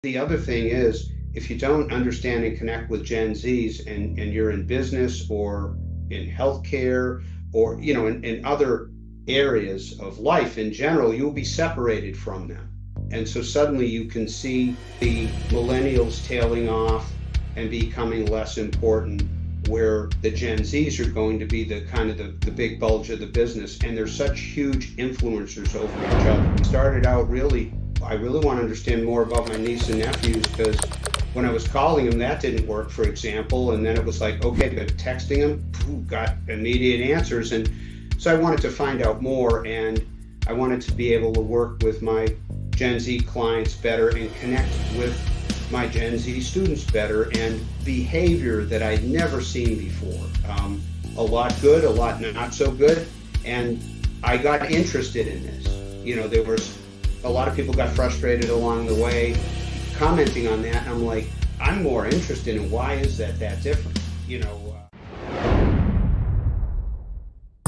The other thing is, if you don't understand and connect with Gen Zs and you're in business or in healthcare or, in other areas of life in general, you'll be separated from them. And so suddenly you can see the millennials tailing off and becoming less important, where the Gen Zs are going to be the kind of the big bulge of the business. And they're such huge influencers over each other. Started out I really want to understand more about my niece and nephews, because when I was calling them, that didn't work, for example. And then it was like, okay, but texting them, got immediate answers. And so I wanted to find out more, and I wanted to be able to work with my Gen Z clients better and connect with my Gen Z students better, and behavior that I'd never seen before. A lot good, a lot not so good. And I got interested in this. There was a lot of people got frustrated along the way commenting on that. And I'm like, I'm more interested in why is that different?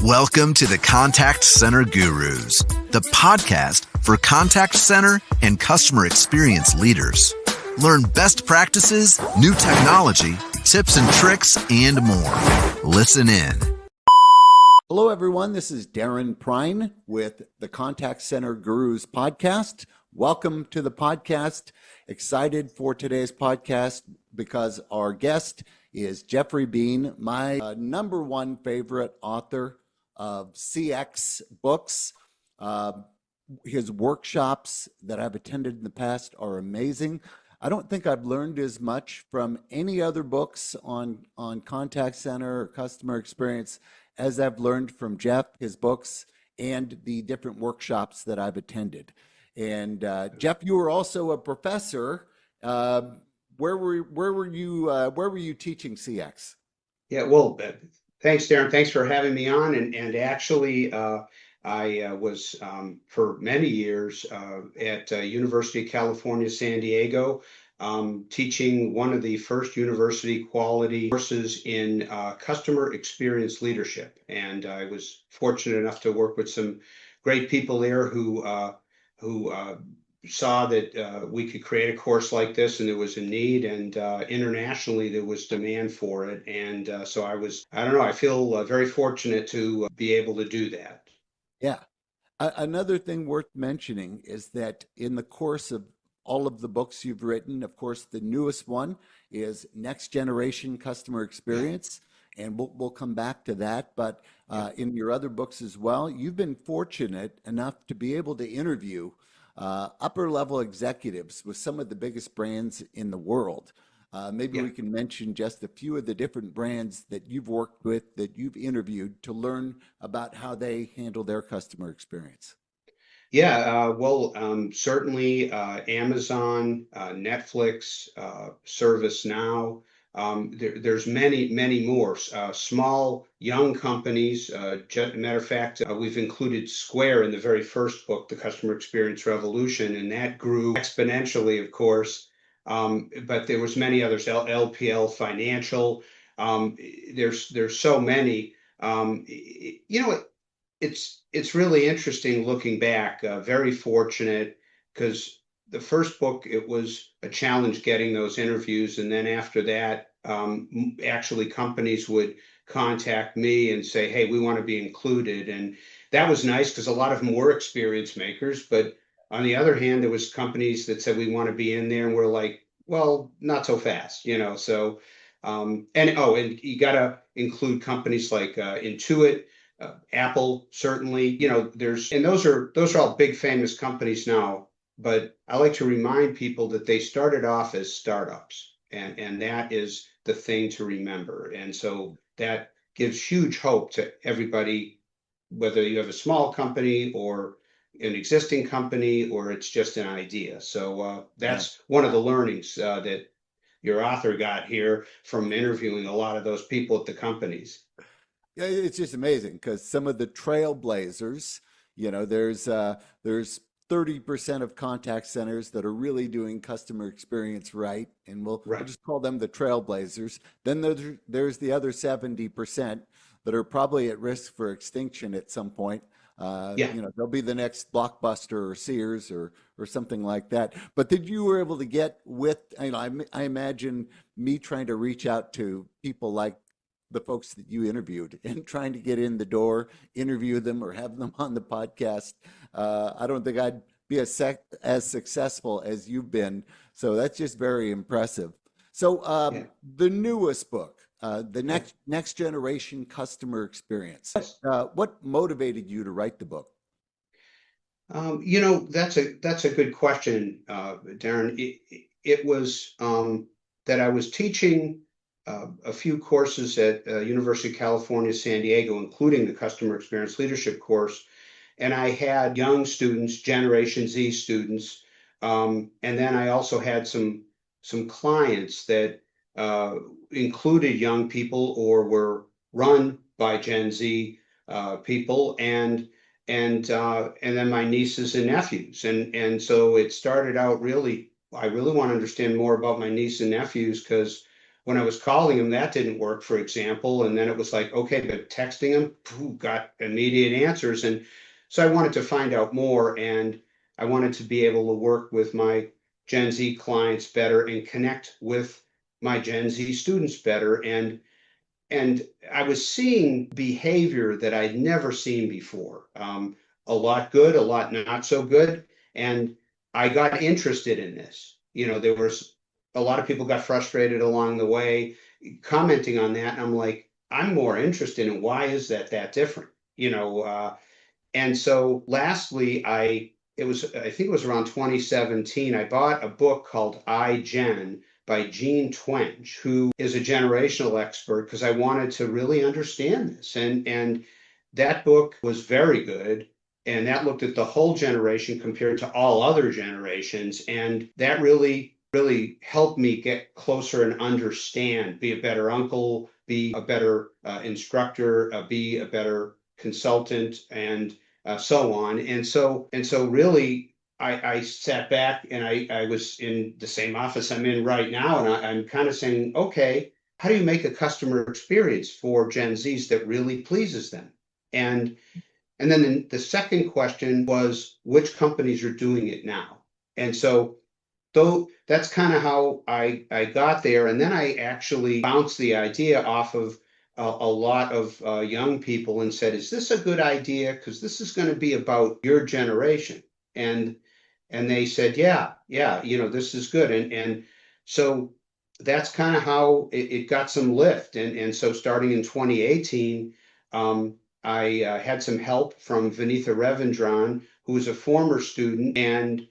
Welcome to the Contact Center Gurus, the podcast for contact center and customer experience leaders. Learn best practices, new technology, tips and tricks, and more. Listen in. Hello, everyone. This is Darren Prine with the Contact Center Gurus podcast. Welcome to the podcast. Excited for today's podcast because our guest is Jeofrey Bean, my number one favorite author of CX books. His workshops that I've attended in the past are amazing. I don't think I've learned as much from any other books on contact center or customer experience as I've learned from Jeff, his books, and the different workshops that I've attended. And Jeff, you were also a professor. Where were you teaching CX? Yeah, well, thanks, Darren. Thanks for having me on. And actually, I was for many years at University of California, San Diego, teaching one of the first university quality courses in customer experience leadership. And I was fortunate enough to work with some great people there who saw that we could create a course like this, and there was a need, and internationally there was demand for it. And so I feel very fortunate to be able to do that. Yeah. Another thing worth mentioning is that in the course of all of the books you've written, of course, the newest one is Next Generation Customer Experience, and we'll come back to that. But in your other books as well, you've been fortunate enough to be able to interview upper level executives with some of the biggest brands in the world. Maybe we can mention just a few of the different brands that you've worked with, that you've interviewed, to learn about how they handle their customer experience. Yeah, certainly Amazon, Netflix, ServiceNow. There's many more small, young companies. Matter of fact, we've included Square in the very first book, The Customer Experience Revolution, and that grew exponentially, of course. But there was many others, LPL Financial. There's so many. It's really interesting looking back. Very fortunate, because the first book, it was a challenge getting those interviews, and then after that, actually companies would contact me and say, "Hey, we want to be included," and that was nice because a lot of them were experience makers. But on the other hand, there was companies that said we want to be in there, and we're like, "Well, not so fast," So, and you got to include companies like Intuit. Apple, certainly, and those are all big famous companies now, but I like to remind people that they started off as startups, and that is the thing to remember. And so that gives huge hope to everybody, whether you have a small company or an existing company, or it's just an idea. So that's one of the learnings that your author got here from interviewing a lot of those people at the companies. Yeah, it's just amazing because some of the trailblazers, there's 30% of contact centers that are really doing customer experience right, and we'll just call them the trailblazers. Then there's the other 70% that are probably at risk for extinction at some point. Yeah. They'll be the next Blockbuster or Sears or something like that. But that you were able to get with, I imagine me trying to reach out to people like the folks that you interviewed and trying to get in the door, interview them, or have them on the podcast. I don't think I'd be as successful as you've been. So that's just very impressive. So Yeah. the newest book, the Yeah. next generation customer experience. Yes. What motivated you to write the book? That's a good question, Darren. It was that I was teaching a few courses at University of California, San Diego, including the Customer Experience Leadership course, and I had young students, Generation Z students, and then I also had some clients that included young people or were run by Gen Z people, and then my nieces and nephews, and so it started out really. I really want to understand more about my niece and nephews because when I was calling them, that didn't work, for example, and then it was like, okay, but texting them, got immediate answers, and so I wanted to find out more, and I wanted to be able to work with my Gen Z clients better and connect with my Gen Z students better, and I was seeing behavior that I'd never seen before. A lot good, a lot not so good. And I got interested in this. There was a lot of people got frustrated along the way, commenting on that. And I'm like, I'm more interested in why is that different? And so lastly, I think it was around 2017, I bought a book called iGen by Jean Twenge, who is a generational expert, because I wanted to really understand this. And that book was very good. And that looked at the whole generation compared to all other generations. And that really, really helped me get closer and understand, be a better uncle, be a better instructor, be a better consultant, and so on. And so really, I sat back and I was in the same office I'm in right now, and I'm kind of saying, okay, how do you make a customer experience for Gen Zs that really pleases them? And and then the second question was, which companies are doing it now? And so though that's kind of how I got there. And then I actually bounced the idea off of a lot of young people and said, is this a good idea? Because this is going to be about your generation. And and they said, yeah, this is good. And so that's kind of how it got some lift. And so starting in 2018, I had some help from Vinitha Revendran, who was a former student, and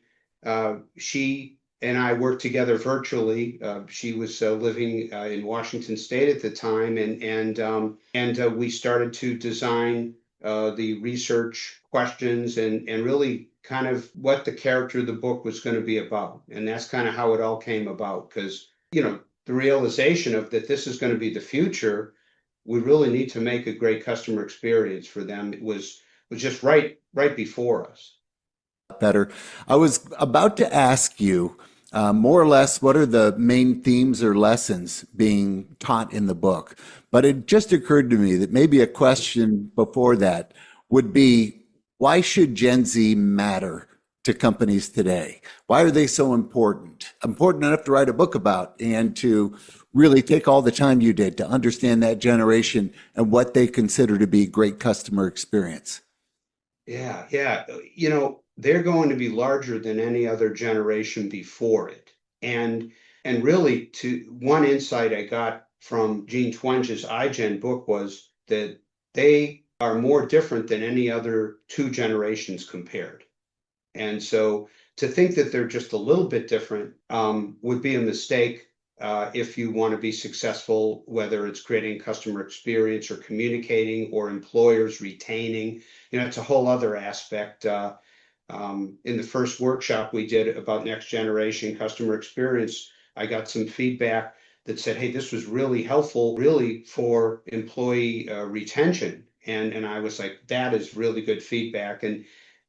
she and I worked together virtually. She was living in Washington State at the time, and we started to design the research questions and really kind of what the character of the book was going to be about. And that's kind of how it all came about, because the realization of that this is going to be the future. We really need to make a great customer experience for them. It was just right before us. Better. I was about to ask you more or less what are the main themes or lessons being taught in the book, but it just occurred to me that maybe a question before that would be, why should Gen Z matter to companies today? Why are they so important? Important enough to write a book about and to really take all the time you did to understand that generation and what they consider to be great customer experience. Yeah. They're going to be larger than any other generation before it. And really, to one insight I got from Jean Twenge's iGen book was that they are more different than any other two generations compared. And so to think that they're just a little bit different would be a mistake if you want to be successful, whether it's creating customer experience or communicating or employers retaining. It's a whole other aspect. In the first workshop we did about next generation customer experience, I got some feedback that said, hey, this was really helpful, really for employee retention. And I was like, that is really good feedback.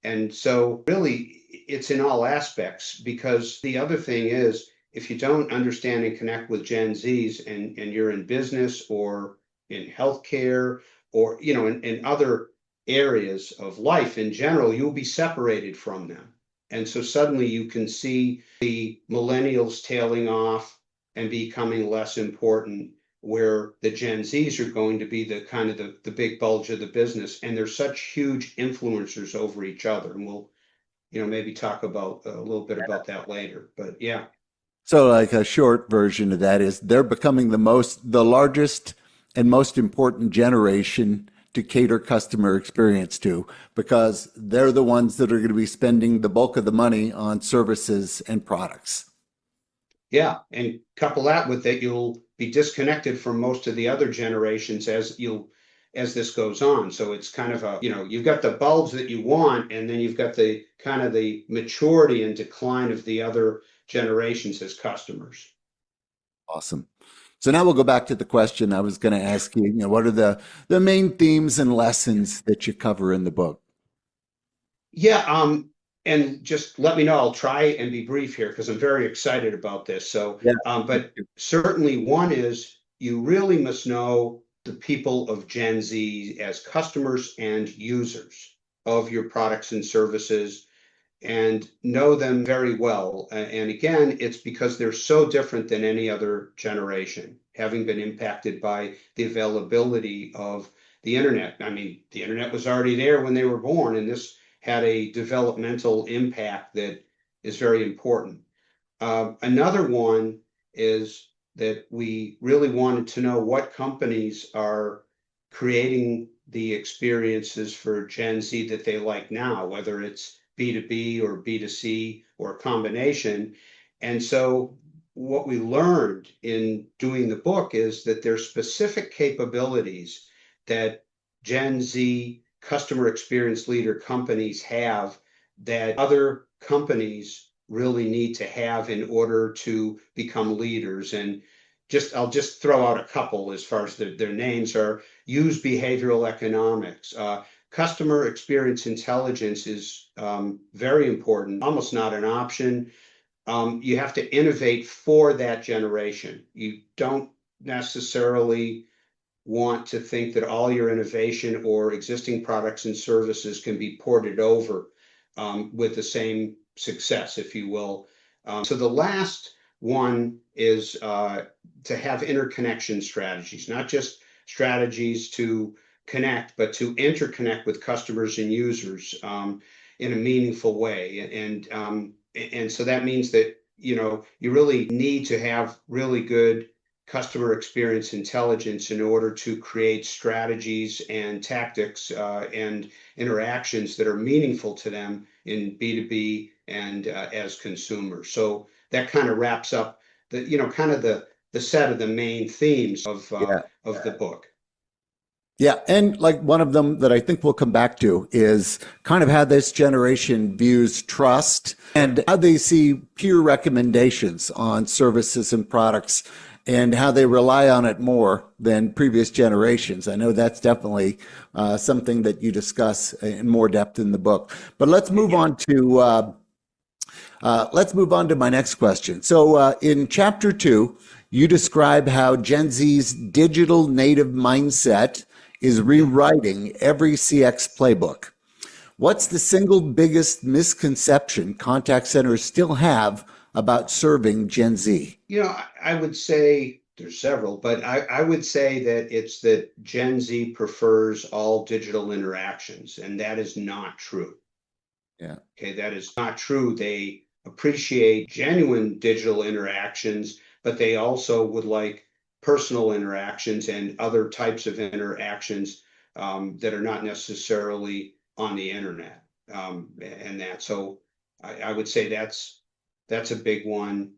And so really it's in all aspects, because the other thing is, if you don't understand and connect with Gen Zs and you're in business or in healthcare or in other areas of life in general, you'll be separated from them. And so suddenly you can see the millennials tailing off and becoming less important, where the Gen Zs are going to be the kind of the big bulge of the business. And they're such huge influencers over each other. And we'll, maybe talk about a little bit about that later. But yeah. So like a short version of that is they're becoming the largest and most important generation to cater customer experience to, because they're the ones that are going to be spending the bulk of the money on services and products. Yeah, and couple that with that, you'll be disconnected from most of the other generations as this goes on. So it's kind of you've got the bulbs that you want, and then you've got the kind of the maturity and decline of the other generations as customers. Awesome. So now we'll go back to the question I was going to ask you. What are the main themes and lessons that you cover in the book? Yeah, and just let me know. I'll try and be brief here because I'm very excited about this. So, Yeah. But certainly one is you really must know the people of Gen Z as customers and users of your products and services, and know them very well. And again, it's because they're so different than any other generation, having been impacted by the availability of the internet. I mean, the internet was already there when they were born, and this had a developmental impact that is very important. Another one is that we really wanted to know what companies are creating the experiences for Gen Z that they like now, whether it's B2B or B2C or a combination. And so what we learned in doing the book is that there's specific capabilities that Gen Z customer experience leader companies have that other companies really need to have in order to become leaders. And I'll just throw out a couple as far as their names are: use behavioral economics. Customer experience intelligence is very important, almost not an option. You have to innovate for that generation. You don't necessarily want to think that all your innovation or existing products and services can be ported over with the same success, if you will. So the last one is to have interconnection strategies, not just strategies to connect, but to interconnect with customers and users in a meaningful way. And so that means that, you really need to have really good customer experience intelligence in order to create strategies and tactics and interactions that are meaningful to them in B2B and as consumers. So that kind of wraps up the set of the main themes of the book. Yeah, and like one of them that I think we'll come back to is kind of how this generation views trust and how they see peer recommendations on services and products and how they rely on it more than previous generations. I know that's definitely something that you discuss in more depth in the book. But let's move on to my next question. So in chapter 2, you describe how Gen Z's digital native mindset is rewriting every CX playbook. What's the single biggest misconception contact centers still have about serving Gen Z? I would say there's several, but I would say that it's that Gen Z prefers all digital interactions, and that is not true. Yeah. Okay, that is not true. They appreciate genuine digital interactions, but they also would like personal interactions and other types of interactions that are not necessarily on the internet. So I would say that's a big one.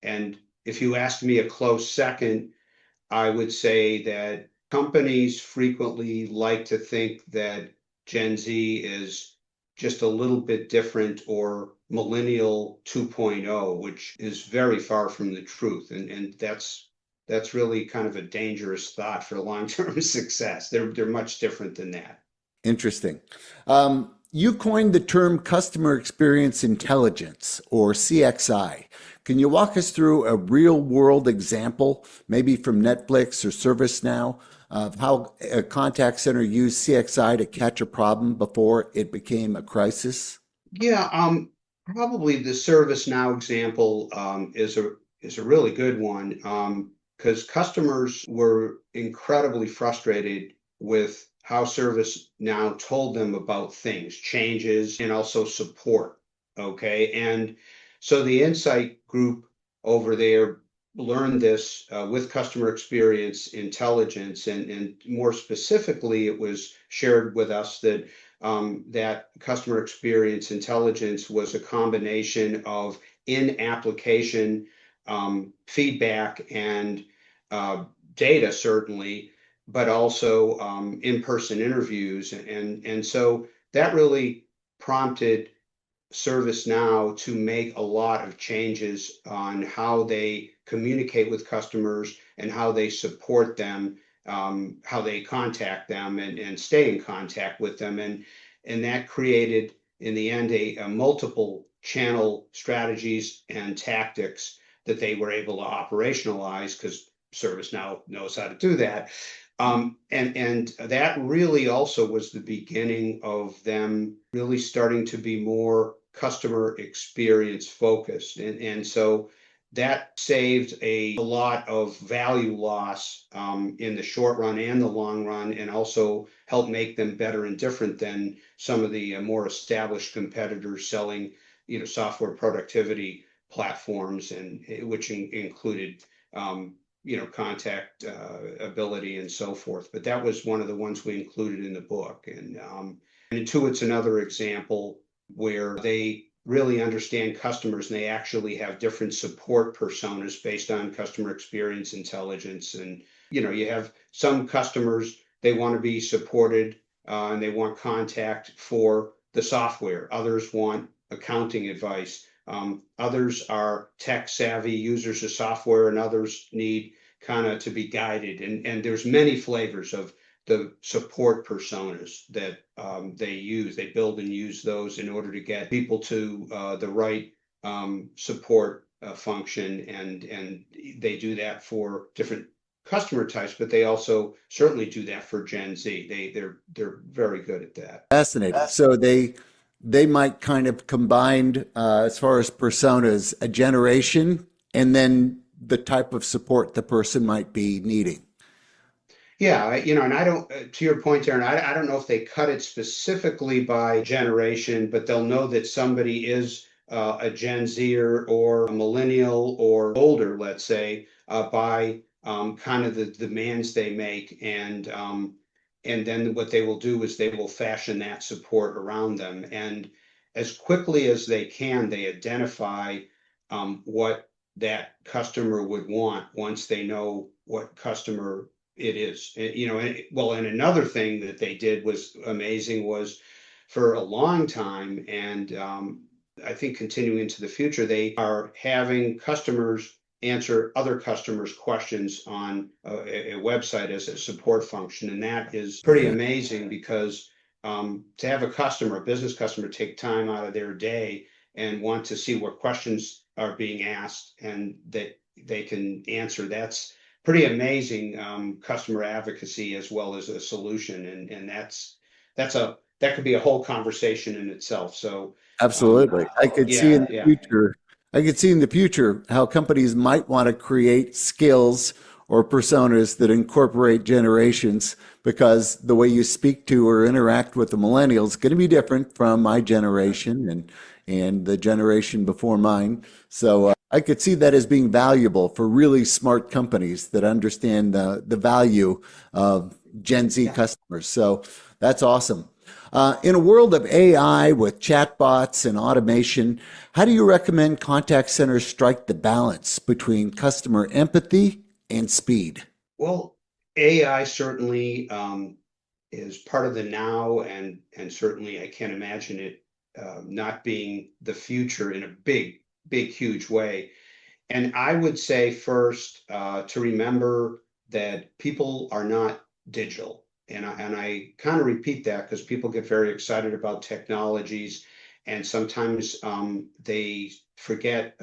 And if you asked me a close second, I would say that companies frequently like to think that Gen Z is just a little bit different or millennial 2.0, which is very far from the truth. And that's really kind of a dangerous thought for long-term success. They're much different than that. Interesting. You coined the term customer experience intelligence, or CXI. Can you walk us through a real-world example, maybe from Netflix or ServiceNow, of how a contact center used CXI to catch a problem before it became a crisis? Yeah, probably the ServiceNow example is a really good one because customers were incredibly frustrated with how ServiceNow told them about things, changes, and also support. Okay, and so the Insight group over there learned this with customer experience intelligence, and more specifically, it was shared with us that customer experience intelligence was a combination of in-application feedback and uh, data, certainly, but also in-person interviews. And so that really prompted ServiceNow to make a lot of changes on how they communicate with customers and how they support them, how they contact them and stay in contact with them. And that created, in the end, a multiple channel strategies and tactics that they were able to operationalize because ServiceNow knows how to do that. And that really also was the beginning of them really starting to be more customer experience focused. And so that saved a lot of value loss in the short run and the long run, and also helped make them better and different than some of the more established competitors selling, software productivity platforms, and which included contact ability and so forth. But that was one of the ones we included in the book. And Intuit's another example where they really understand customers and they actually have different support personas based on customer experience intelligence. And, you have some customers, they want to be supported and they want contact for the software. Others want accounting advice. Others are tech savvy users of software, and others need kind of to be guided. And there's many flavors of the support personas that they use. They build and use those in order to get people to the right support function, and they do that for different customer types, but they also certainly do that for Gen Z. They're very good at that. Fascinating. So they might kind of combine as far as personas, a generation, and then the type of support the person might be needing. Yeah, and I don't, to your point, Darren, I don't know if they cut it specifically by generation, but they'll know that somebody is a Gen Zer or a millennial or older, let's say, by kind of the demands they make. And then what they will do is they will fashion that support around them. And as quickly as they can, they identify what that customer would want once they know what customer it is. And another thing that they did was amazing was for a long time, and I think continuing into the future, they are having customers answer other customers' questions on a website as a support function. And that is pretty amazing because to have a business customer, take time out of their day and want to see what questions are being asked and that they can answer, that's pretty amazing customer advocacy as well as a solution. And that could be a whole conversation in itself. So Absolutely. I could see yeah, in the yeah. future, I could see in the future how companies might want to create skills or personas that incorporate generations, because the way you speak to or interact with the millennials is going to be different from my generation and the generation before mine. So I could see that as being valuable for really smart companies that understand the value of Gen Z customers. So that's awesome. In a world of AI with chatbots and automation, how do you recommend contact centers strike the balance between customer empathy and speed? Well, AI certainly is part of the now, and certainly I can't imagine it not being the future in a big, huge way. And I would say first to remember that people are not digital. And I kind of repeat that because people get very excited about technologies, and sometimes they forget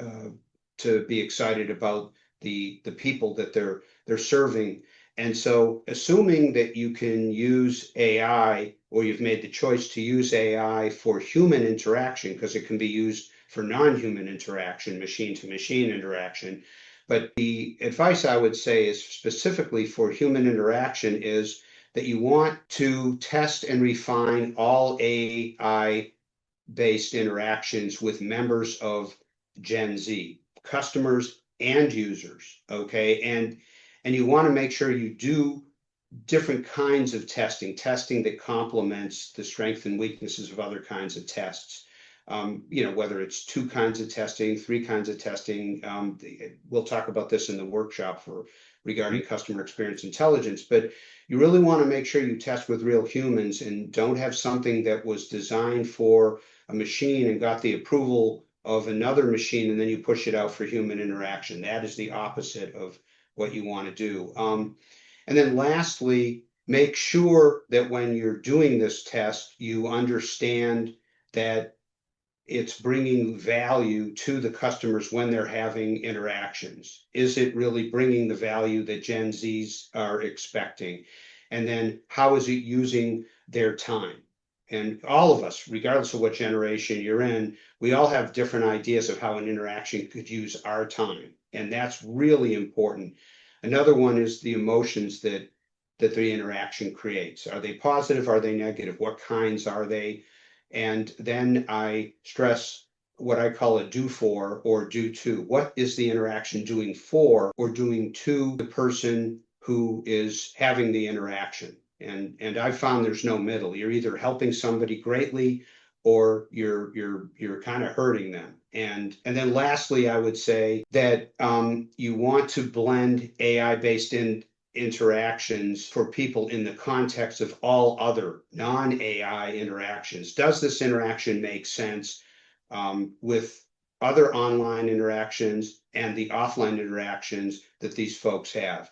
to be excited about the people that they're serving. And so assuming that you can use AI, or you've made the choice to use AI for human interaction, because it can be used for non-human interaction, machine to machine interaction. But the advice I would say is specifically for human interaction is that you want to test and refine all AI based interactions with members of Gen Z, customers and users. Okay. And you want to make sure you do different kinds of testing that complements the strengths and weaknesses of other kinds of tests. Whether it's two kinds of testing, three kinds of testing. We'll talk about this in the workshop regarding customer experience intelligence, but you really want to make sure you test with real humans and don't have something that was designed for a machine and got the approval of another machine and then you push it out for human interaction. That is the opposite of what you want to do. And then lastly, make sure that when you're doing this test, you understand that it's bringing value to the customers when they're having interactions. Is it really bringing the value that Gen Zs are expecting? And then how is it using their time? And all of us, regardless of what generation you're in, we all have different ideas of how an interaction could use our time. And that's really important. Another one is the emotions that the interaction creates. Are they positive? Are they negative? What kinds are they? And then I stress what I call a do for or do to. What is the interaction doing for or doing to the person who is having the interaction? And I've found there's no middle. You're either helping somebody greatly or you're kind of hurting them. And then lastly, I would say that you want to blend AI-based interactions for people in the context of all other non-AI interactions. Does this interaction make sense with other online interactions and the offline interactions that these folks have?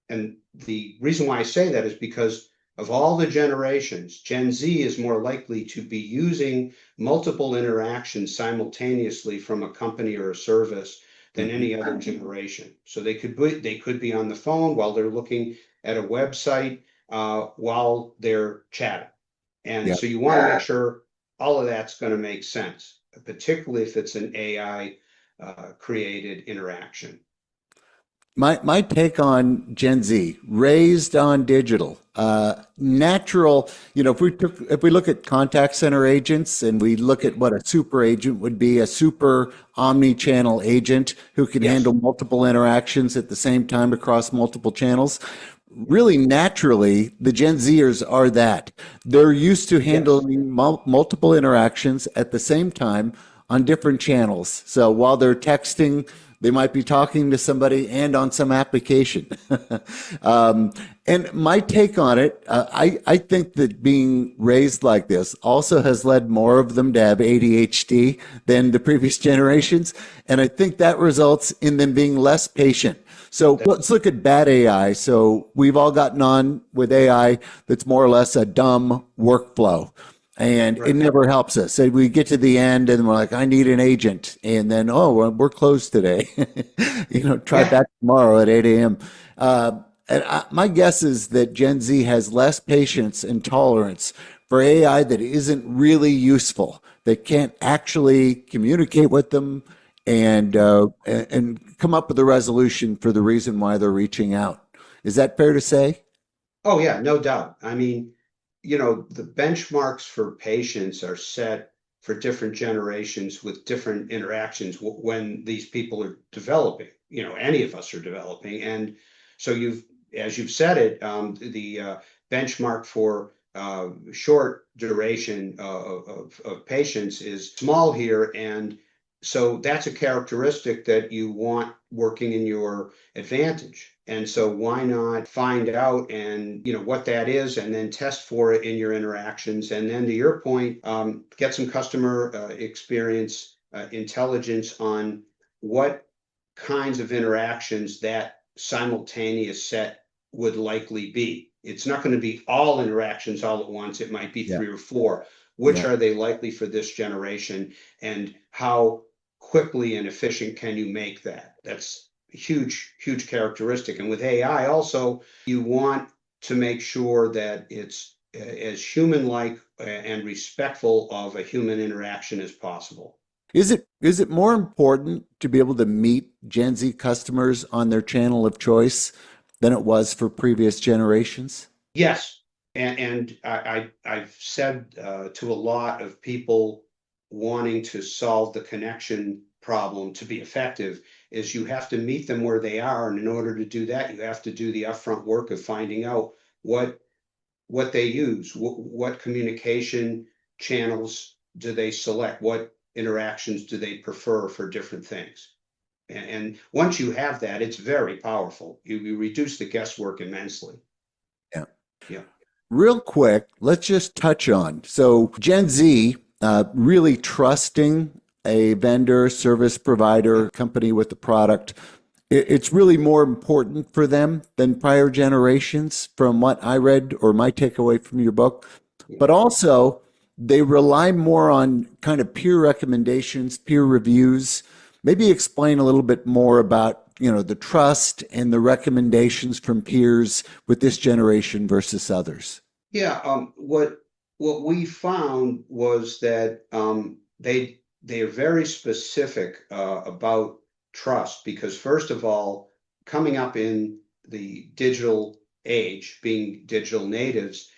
And the reason why I say that is because of all the generations, Gen Z is more likely to be using multiple interactions simultaneously from a company or a service than any other generation. So they could be on the phone while they're looking at a website while they're chatting. And Yeah. so you want to make sure all of that's going to make sense, particularly if it's an AI created interaction. My take on Gen Z, raised on digital, natural. If we look at contact center agents and we look at what a super agent would be, a super omni-channel agent who can Yes. handle multiple interactions at the same time across multiple channels. Really naturally, the Gen Zers are that. They're used to handling multiple interactions at the same time on different channels. So while they're texting, they might be talking to somebody and on some application. And my take on it, I think that being raised like this also has led more of them to have ADHD than the previous generations. And I think that results in them being less patient. So let's look at bad AI. So we've all gotten on with AI that's more or less a dumb workflow. And it never helps us. So we get to the end and we're like, I need an agent. And then, oh, we're closed today. Try back tomorrow at 8 a.m. My guess is that Gen Z has less patience and tolerance for AI that isn't really useful, that can't actually communicate with them and come up with a resolution for the reason why they're reaching out. Is that fair to say? Oh, yeah, no doubt. I mean, the benchmarks for patients are set for different generations with different interactions when these people are developing. Any of us are developing. And so as you've said it, the benchmark for short duration of patients is small here. And so that's a characteristic that you want working in your advantage. And so why not find out and what that is and then test for it in your interactions. And then to your point, get some customer experience intelligence on what kinds of interactions that simultaneous set would likely be. It's not going to be all interactions all at once. It might be three or four. Which are they likely for this generation, and how quickly and efficient can you make that? That's huge characteristic. And with AI also, you want to make sure that it's as human-like and respectful of a human interaction as possible. Is it more important to be able to meet Gen Z customers on their channel of choice than it was for previous generations? Yes, and I've said to a lot of people wanting to solve the connection problem to be effective is you have to meet them where they are, and in order to do that, you have to do the upfront work of finding out what what they use, what communication channels do they select, what interactions do they prefer for different things. And once you have that, it's very powerful. You reduce the guesswork immensely. Yeah. Yeah. Real quick, let's just touch on. So Gen Z really trusting a vendor, service provider, company with the product. It's really more important for them than prior generations, from what I read or my takeaway from your book. But also, they rely more on kind of peer recommendations, peer reviews. Maybe explain a little bit more about, the trust and the recommendations from peers with this generation versus others. Yeah, what we found was that they are very specific about trust because first of all, coming up in the digital age, being digital natives,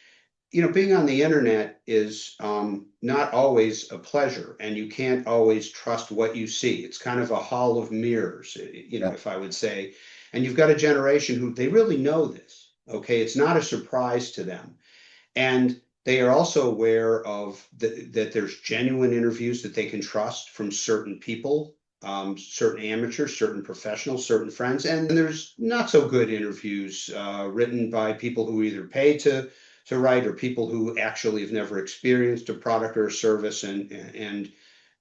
being on the internet is not always a pleasure, and you can't always trust what you see. It's kind of a hall of mirrors, Yeah. if I would say. And you've got a generation who they really know this. Okay, it's not a surprise to them. And they are also aware of that there's genuine interviews that they can trust from certain people, certain amateurs, certain professionals, certain friends, and there's not so good interviews written by people who either pay to write or people who actually have never experienced a product or a service and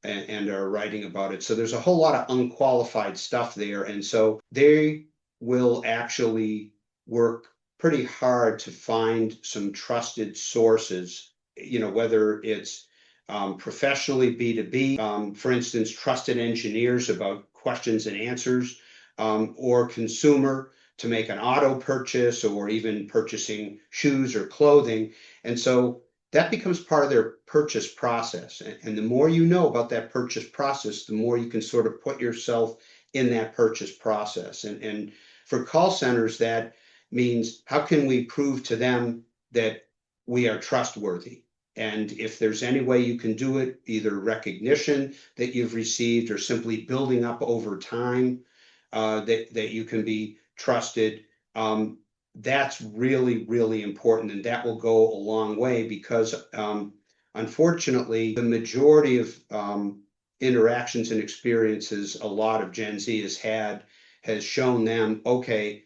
are writing about it. So there's a whole lot of unqualified stuff there, and so they will actually work pretty hard to find some trusted sources, whether it's professionally B2B, for instance, trusted engineers about questions and answers, or consumer to make an auto purchase or even purchasing shoes or clothing. And so that becomes part of their purchase process. And the more you know about that purchase process, the more you can sort of put yourself in that purchase process. And for call centers, that means how can we prove to them that we are trustworthy? And if there's any way you can do it, either recognition that you've received or simply building up over time that you can be trusted, that's really, really important. And that will go a long way because unfortunately, the majority of interactions and experiences a lot of Gen Z has had has shown them, okay,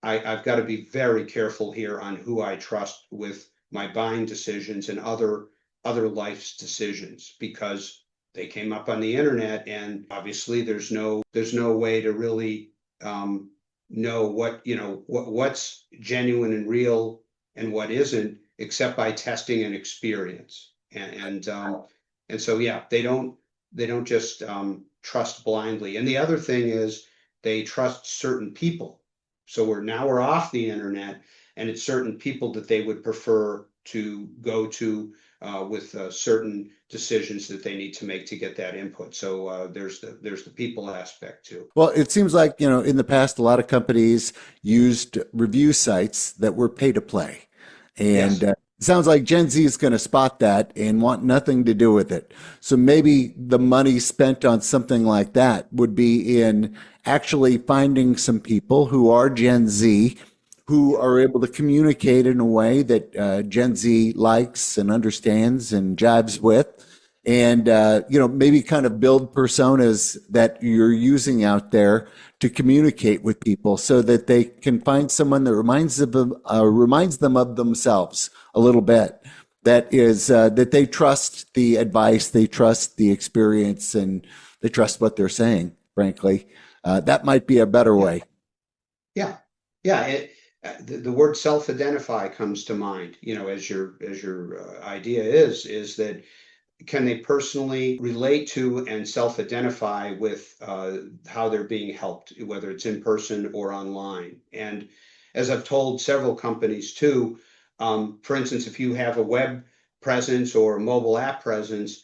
I've got to be very careful here on who I trust with my buying decisions and other life's decisions because they came up on the internet and obviously there's no way to really know what's genuine and real and what isn't except by testing and experience and so yeah, they don't just trust blindly. And the other thing is they trust certain people. So we're off the internet, and it's certain people that they would prefer to go to with certain decisions that they need to make to get that input. So there's the people aspect too. Well, it seems like, in the past, a lot of companies used review sites that were pay to play. And Yes. it sounds like Gen Z is going to spot that and want nothing to do with it. So maybe the money spent on something like that would be in actually finding some people who are Gen Z who are able to communicate in a way that Gen Z likes and understands and jives with. And, maybe kind of build personas that you're using out there to communicate with people so that they can find someone that reminds them of themselves a little bit. That is, that they trust the advice, they trust the experience, and they trust what they're saying, frankly. That might be a better way. Yeah. Yeah. The word self-identify comes to mind, as your idea is that can they personally relate to and self-identify with how they're being helped, whether it's in person or online. And as I've told several companies too, for instance, if you have a web presence or a mobile app presence,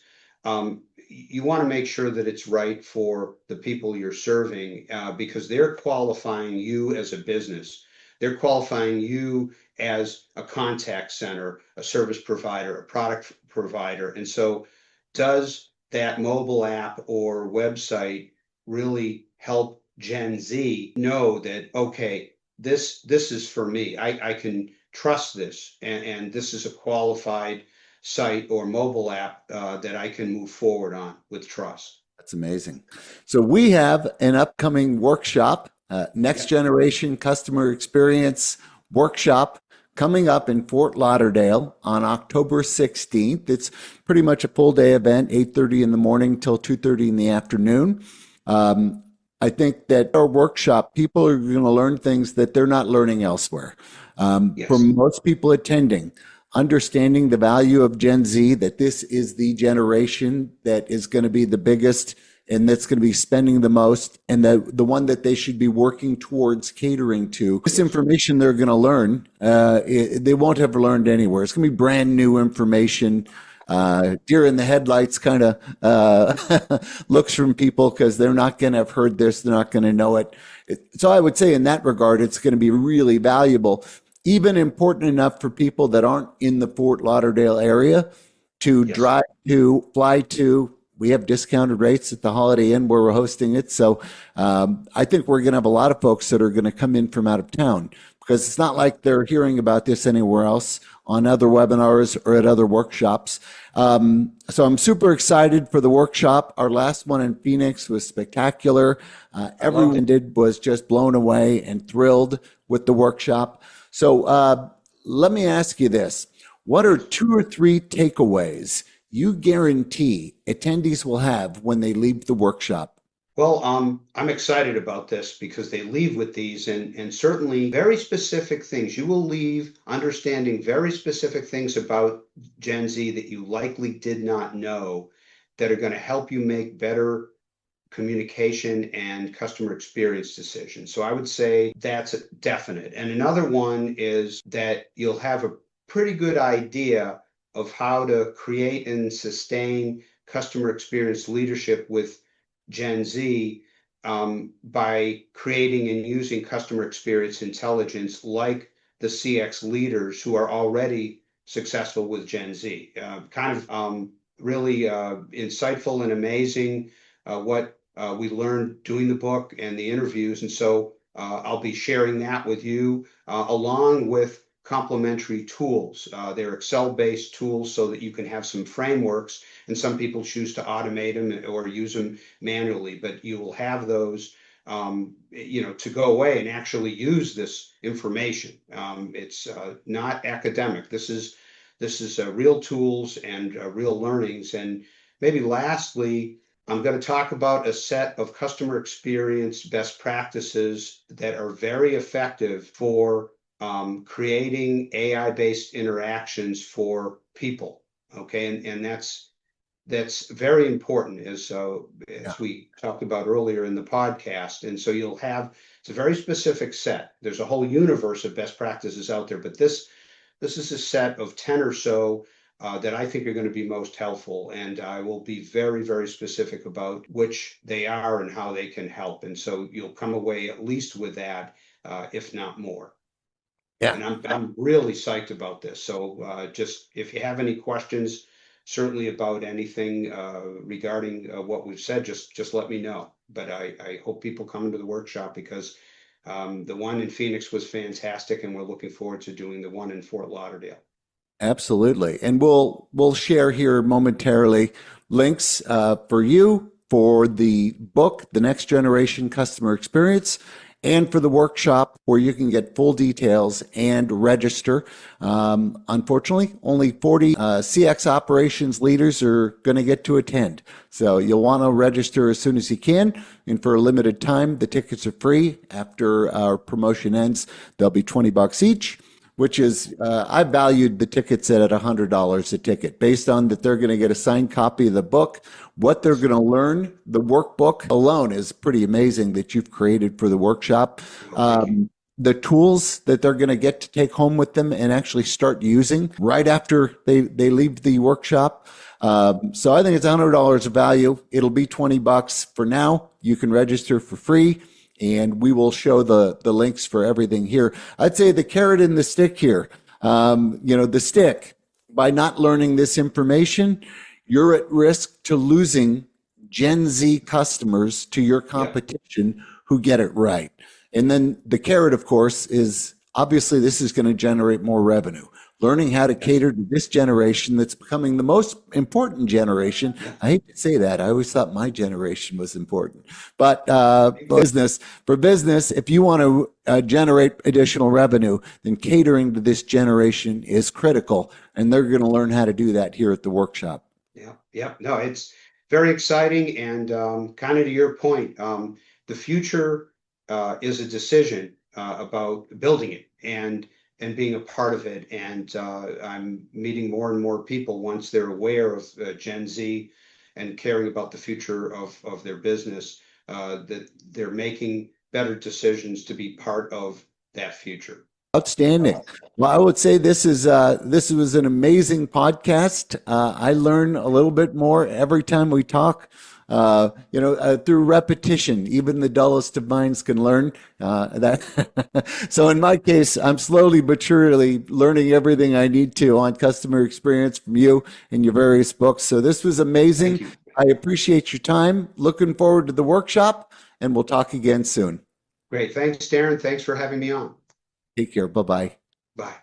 you want to make sure that it's right for the people you're serving, because they're qualifying you as a business. They're qualifying you as a contact center, a service provider, a product provider. And so does that mobile app or website really help Gen Z know that, okay, this is for me. I can trust this, and this is a qualified site or mobile app that I can move forward on with trust. That's amazing. So we have an upcoming workshop, Next Generation Customer Experience Workshop, coming up in Fort Lauderdale on October 16th. It's pretty much a full day event, 8:30 in the morning till 2:30 in the afternoon. I think that our workshop, people are going to learn things that they're not learning elsewhere. Yes. For most people attending, understanding the value of Gen Z, that this is the generation that is going to be the biggest and that's going to be spending the most, and the one that they should be working towards catering to. This information they're going to learn, they won't have learned anywhere. It's going to be brand new information. Deer in the headlights kind of looks from people because they're not going to have heard this. They're not going to know it. So I would say in that regard, it's going to be really valuable, even important enough for people that aren't in the Fort Lauderdale area to drive to, fly to. We have discounted rates at the Holiday Inn where we're hosting it. So I think we're going to have a lot of folks that are going to come in from out of town, because it's not like they're hearing about this anywhere else on other webinars or at other workshops. So I'm super excited for the workshop. Our last one in Phoenix was spectacular. Everyone was just blown away and thrilled with the workshop. So let me ask you this. What are 2 or 3 takeaways you guarantee attendees will have when they leave the workshop? Well, I'm excited about this because they leave with these and certainly very specific things. You will leave understanding very specific things about Gen Z that you likely did not know, that are going to help you make better communication and customer experience decisions. So I would say that's definite. And another one is that you'll have a pretty good idea of how to create and sustain customer experience leadership with Gen Z by creating and using customer experience intelligence like the CX leaders who are already successful with Gen Z. Really insightful and amazing what we learned doing the book and the interviews. And so I'll be sharing that with you along with complementary tools. They're Excel-based tools so that you can have some frameworks, and some people choose to automate them or use them manually, but you will have those to go away and actually use this information. It's not academic. This is real tools and real learnings. And maybe lastly, I'm going to talk about a set of customer experience best practices that are very effective for creating AI-based interactions for people. Okay, and that's very important, as we talked about earlier in the podcast. And so it's a very specific set. There's a whole universe of best practices out there, but this is a set of 10 or so that I think are going to be most helpful. And I will be very, very specific about which they are and how they can help. And so you'll come away at least with that, if not more. Yeah. And I'm really psyched about this. So just if you have any questions, certainly about anything regarding what we've said, just let me know. But I hope people come into the workshop, because the one in Phoenix was fantastic, and we're looking forward to doing the one in Fort Lauderdale. Absolutely. And we'll share here momentarily links for you for the book, The Next Generation Customer Experience, and for the workshop where you can get full details and register. Unfortunately, only 40 CX operations leaders are going to get to attend. So you'll want to register as soon as you can. And for a limited time, the tickets are free. After our promotion ends, they'll be $20 each. which is I valued the tickets at $100 a ticket based on that they're going to get a signed copy of the book. What they're going to learn, the workbook alone is pretty amazing that you've created for the workshop. The tools that they're going to get to take home with them and actually start using right after they leave the workshop. So I think it's $100 of value. It'll be $20 for now. You can register for free, and we will show the links for everything here. I'd say the carrot and the stick here. The stick, by not learning this information, you're at risk to losing Gen Z customers to your competition who get it right. And then the carrot, of course, is obviously this is going to generate more revenue. Learning how to cater to this generation that's becoming the most important generation. I hate to say that. I always thought my generation was important. But for business, if you want to generate additional revenue, then catering to this generation is critical. And they're going to learn how to do that here at the workshop. Yeah. No, it's very exciting. And kind of to your point, the future is a decision about building it and being a part of it. And I'm meeting more and more people once they're aware of Gen Z and caring about the future of their business, that they're making better decisions to be part of that future. Outstanding. Well, I would say this was an amazing podcast. I learn a little bit more every time we talk. Through repetition, even the dullest of minds can learn that. So in my case, I'm slowly but surely learning everything I need to on customer experience from you and your various books. So this was amazing. I appreciate your time. Looking forward to the workshop, and we'll talk again soon. Great. Thanks, Darren. Thanks for having me on. Take care. Bye-bye. Bye.